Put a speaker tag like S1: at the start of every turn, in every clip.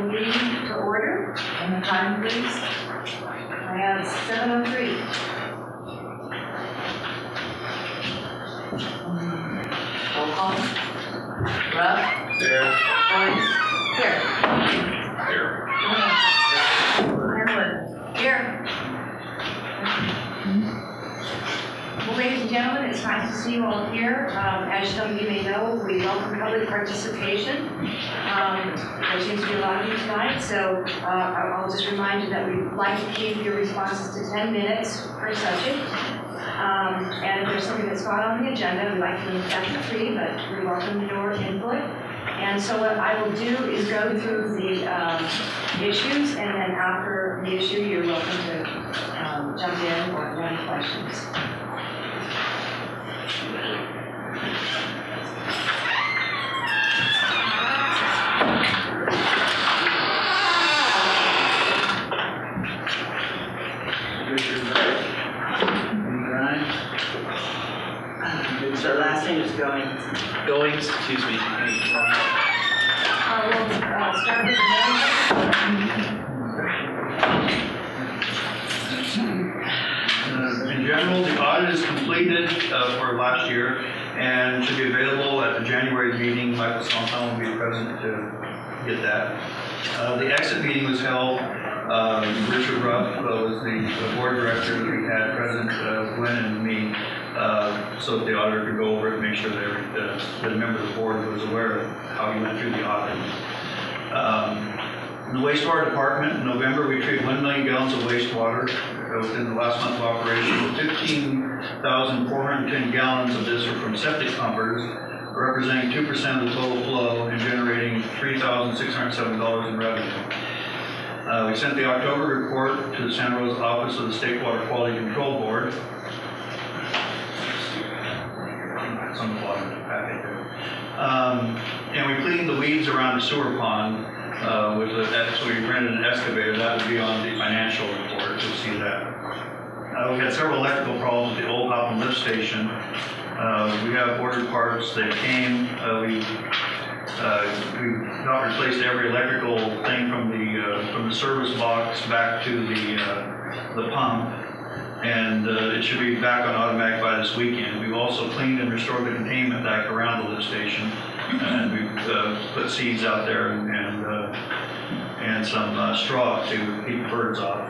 S1: the meeting to order. And the time, please. I have 7:03. Roll call. Rob?
S2: Here.
S1: Boyce? Here.
S2: Here.
S1: Ironwood? Here. Well, ladies and gentlemen, it's nice to see you all here. As some of you may know, we welcome public participation. There seems to be a lot of you tonight, so I'll just remind you that we'd like to keep your responses to 10 minutes per subject. And if there's something that's not on the agenda, we'd like to move that to 3, but we welcome your input. And so what I will do is go through the issues, and then after the issue, you're welcome to jump in or have any questions.
S3: So last name is Goings, excuse me.
S1: We'll start with the
S2: In general, the audit is completed for last year and should be available at the January meeting. Michael Swanton will be present to get that. The exit meeting was held. Richard Ruff was the board director. We had President Gwen and me, so that the auditor could go over it and make sure that the member of the board was aware of how he went through the audit. In the wastewater department, in November, we treated 1 million gallons of wastewater within the last month of operation. 15,410 gallons of this were from septic pumpers, representing 2% of the total flow and generating $3,607 in revenue. We sent the October report to the Santa Rosa office of the State Water Quality Control Board. It's on the bottom of the packet there. And we cleaned the weeds around the sewer pond. So we rented an excavator. That would be on the financial report. You'll see that. We had several electrical problems at the old Hopland-Water.00 station. We have ordered parts. They came. We've not replaced every electrical thing from the service box back to the pump, and it should be back on automatic by this weekend. We've also cleaned and restored the containment back around the lift station, and we've put seeds out there and some straw to keep birds off.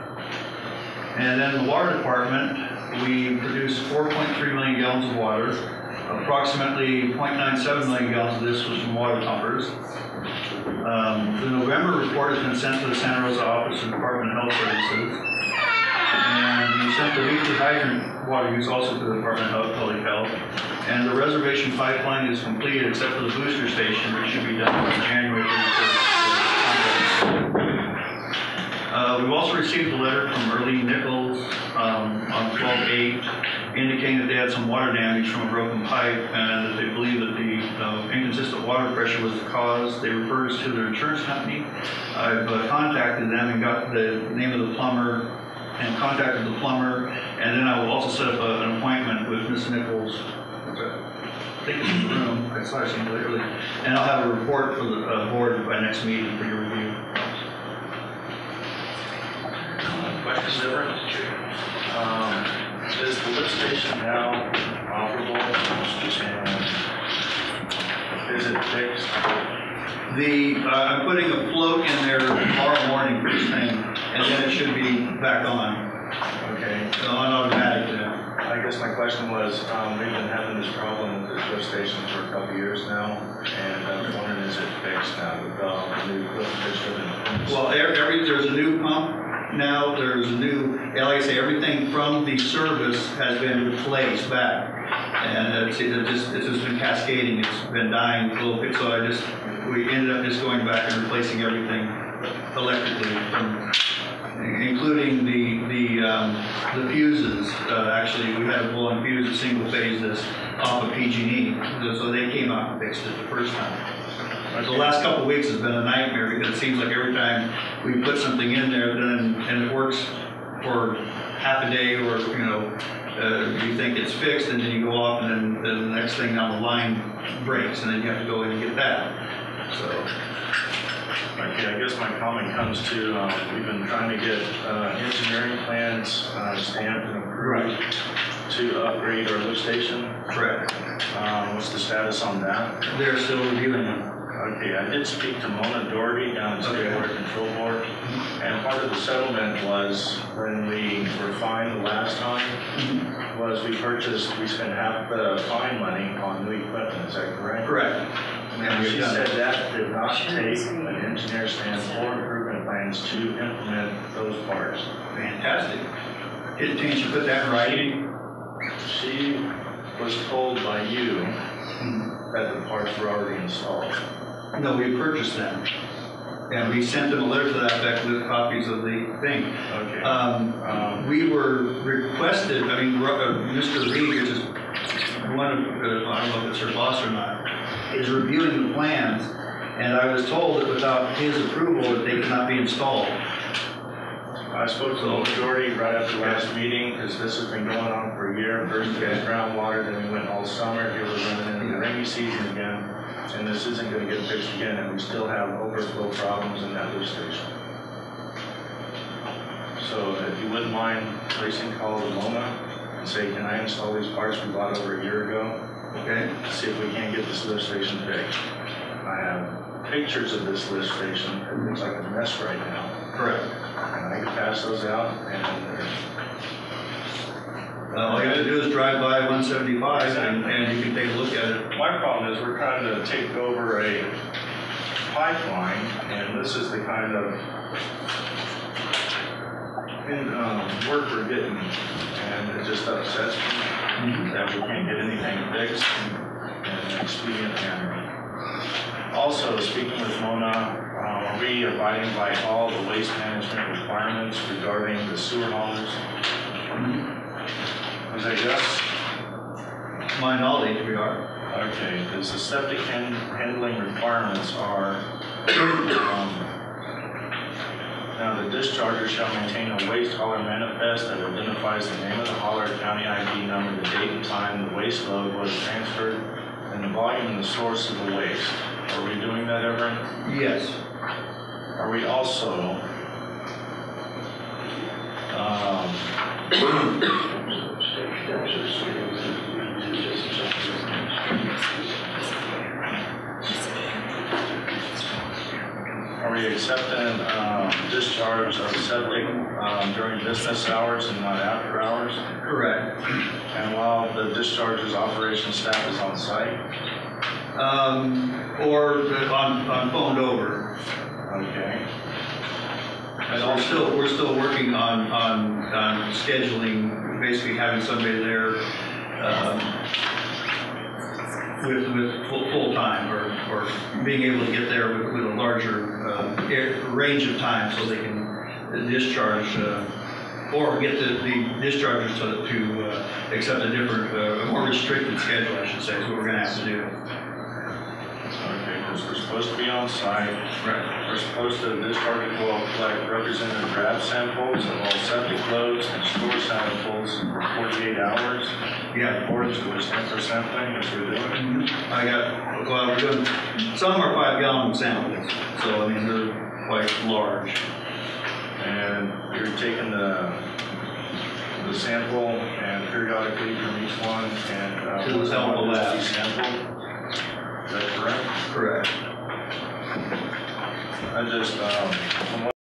S2: And then in the water department, we produced 4.3 million gallons of water. Approximately 0.97 million gallons of this was from water pumpers. The November report has been sent to the Santa Rosa office of the Department of Health Services. And we sent the weekly hydrant water use also to the Department of Public Health. And the reservation pipeline is completed except for the booster station, which should be done by January 31st. We've also received a letter from Early Nichols on 12/8 indicating that they had some water damage from a broken pipe and that they believe that the inconsistent water pressure was the cause. They referred us to their insurance company. I've contacted them and got the name of the plumber and contacted the plumber, and then I will also set up an appointment with Ms. Nichols. I think it's in the room. I saw her early. And I'll have a report for the board by next meeting for your review.
S4: Questions over? Is the lift station now operable and is it fixed?
S2: I'm putting a float in there tomorrow morning first thing, and then it should be back on.
S4: Okay.
S2: So on automatic.
S4: I guess my question was, we've been having this problem with the lift station for a couple years now, and I was wondering, is it fixed now with the new lift station?
S2: Well, there's a new pump. Now there's a new, like I say, everything from the service has been replaced back, and it's just been cascading. It's been dying a little bit. So we ended up just going back and replacing everything electrically, including the fuses. Actually, we had a blown fuse, a single phase this off of PG&E, so they came out and fixed it the first time. The last couple of weeks has been a nightmare because it seems like every time we put something in there, and it works for half a day, or you think it's fixed, and then you go off, and then the next thing down the line breaks, and then you have to go in and get that. So
S4: Okay, I guess my comment comes to, we've been trying to get engineering plans stamped and approved to upgrade our lift station.
S2: Correct.
S4: What's the status on that?
S2: They're still reviewing them.
S4: Okay, I did speak to Mona Doherty down at State Water Control Board, and part of the settlement was when we were fined the last time, was we spent half the fine money on new equipment, is that correct?
S2: Correct.
S4: And she said that did not take an engineer stamp or improvement plans to implement those parts.
S2: Fantastic. Didn't you put that in writing?
S4: She was told by you that the parts were already installed.
S2: No, we purchased them. And we sent them a letter to that effect with copies of the thing.
S4: Okay.
S2: We were requested, I mean, Mr. Reed, which is one of, I don't know if it's her boss or not, is reviewing the plans. And I was told that without his approval, that they could not be installed.
S4: I spoke to the majority right after last meeting, because this has been going on for a year. First it was groundwater, then we went all summer. Here we're running into the rainy season again, and this isn't going to get fixed again, and we still have overflow problems in that lift station. So if you wouldn't mind placing a call to Mona and say, can I install these parts we bought over a year ago?
S2: Okay.
S4: See if we can't get this lift station fixed. I have pictures of this lift station. It looks like a mess right now.
S2: Correct.
S4: And I can pass those out, and
S2: All you have to do is drive by 175 and you can take a look at it.
S4: my problem is we're trying to take over a pipeline, and this is the kind of work we're getting, and it just upsets me that we can't get anything fixed in an expedient manner. Also, speaking with Mona, are we abiding by all the waste management requirements regarding the sewer haulers? Was that yes?
S2: To my knowledge, we are.
S4: Okay, because the septic handling requirements are, now the discharger shall maintain a waste hauler manifest that identifies the name of the hauler, county ID number, the date and time the waste load was transferred, and the volume and the source of the waste. Are we doing that ever?
S2: Yes.
S4: Are we also are we accepting discharge of septic during business hours and not after hours?
S2: Correct.
S4: And while the discharge's operation staff is on site?
S2: Or on phoned over.
S4: Okay.
S2: And we're still working on scheduling, basically having somebody there with full time, or being able to get there with a larger range of time so they can discharge or get the dischargers to accept a different, a more restricted schedule, I should say, is what we're going to have to do.
S4: Okay, because we're supposed to be on site.
S2: Right.
S4: We're supposed to discharge will collect representative grab samples of all septic loads and store samples for 48 hours.
S2: Yeah.
S4: According to the sample sampling, which we're doing.
S2: We're doing, some are 5-gallon samples, so I mean, they're quite large.
S4: And you're taking the sample and periodically from each one and
S2: To the sample lab.
S4: Sample. Is that correct?
S2: Correct.
S4: I just, from what